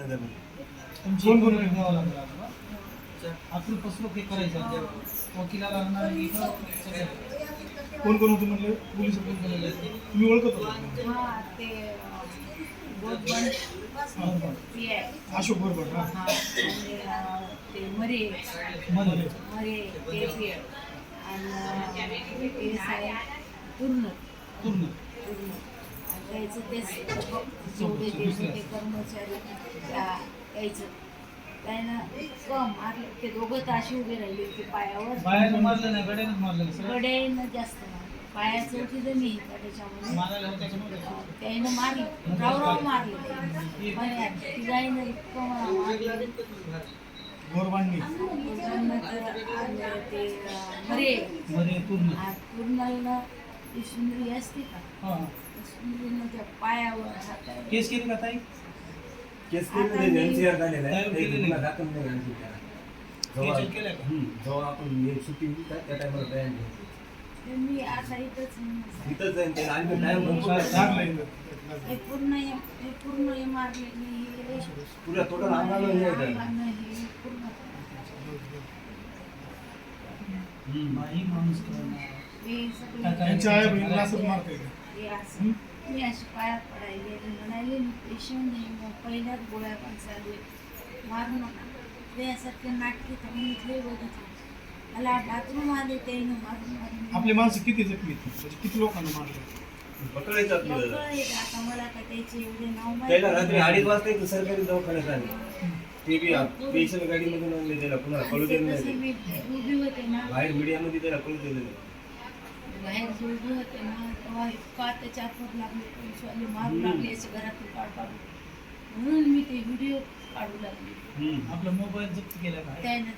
तुमची कोण कोण घ्यावं लागेल आता आपण फसवणूक हे करायचं वकिलाला आणणार कोण कोण होतं म्हणले पोलीस कोण कोण तुम्ही ओळखत होता अशोक गोरबड ते मरे पूर्ण पूर्ण यायचं तेच जेवढे ते कर्मचारी यायचं त्यानं कम मारले ते दोघं तर अशी उभे राहिले होते पायावर बाहेर मारलं नाही गड्यानं मारलं गड्यानं जास्त पायाचं होती जमी त्याच्यामुळे त्यानं मारलं राव मारलं तिघाईनं इतकं मारलं गोरबांनी ते मरे पूर्ण सुंदरी असते का सुंदरीनं त्या पायावर केस केली का ताई केस केलेला झालेला आहे गुन्हा दाखल नाही आणखी जेव्हा आपण शूटिंग त्या टायमाला तयार मी आता इथंच आहे त्याला आणखी टाइम पूर्ण हे मारले मी पुऱ्या टोटल अंगाला नाही माणूस मी अशी पायात पडायले म्हणाले पेशंट नाही पहिल्याच गोळ्या पण चालू मारू नका ते यासारखे नाटके तर मी इथले बघितले मला बाथरूम आले त्यानं मारून आपले माणसं किती जखमी म्हणजे किती लोकांना मारले आता मला का त्याचे एवढे नाव त्याला रात्री 2:30 वाजता सरकारी दवाखान्यात आले ते बी स्पेशल गाडीमधून आणले त्याला पुन्हा कळू दिलं नाही उभी होते ना बाहेर मीडियामध्ये त्याला कळू दिलं नाही बाहेर जोडली होते ना तेव्हा इतका त्याच्या हातवर लागले पोलिसवाले मारू लागले असे घरातून काढून म्हणून मी ते व्हिडिओ काढू लागले आपला मोबाईल जप्त केला का त्यानं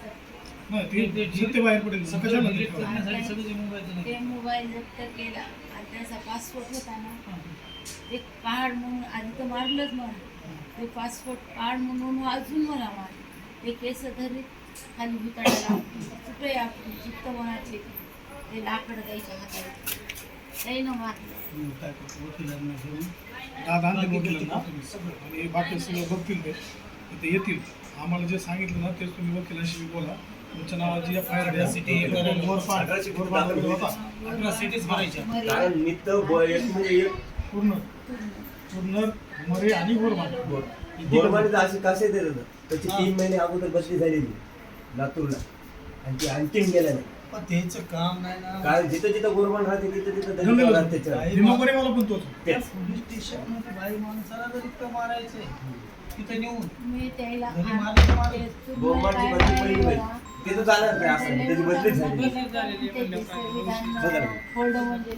ते मोबाईल जप्त केला आणि त्याचा पासपोर्ट होता ना ते कार्ड म्हणून आधी तर मारलंच मला ते पासपोर्ट कार्ड म्हणून अजून मला मारलं ते केस धरीत खाली भिताडायला कुठे आपण चित्त मनाचे ते लाकड द्यायच्या हाताला त्यानं मारलं आणि बाकी सगळं बघतील ते येतील आम्हाला जे सांगितलं ना तेच तुम्ही वकिलाशी बोला तुमच्या नावाची FIR पूर्ण मरे आणि गोरबांनी असे कसे देत होतं त्याची 3 महिने अगोदर बदली झालेली लातूरला आणि ती आणखीन गेल्या नाही त्याचं काम नाही ना काय जिथं जिथं गोरबान राहते तिथं तिथं मला पण तोच पोलीस स्टेशन बाई माणसाला जर इतकं मारायचंय तिथं नेऊन मी त्याला गोरबांची बदली पहिली नाही ते तर जाणार नाही असं त्याची बदली झाली फोल्ड म्हणजे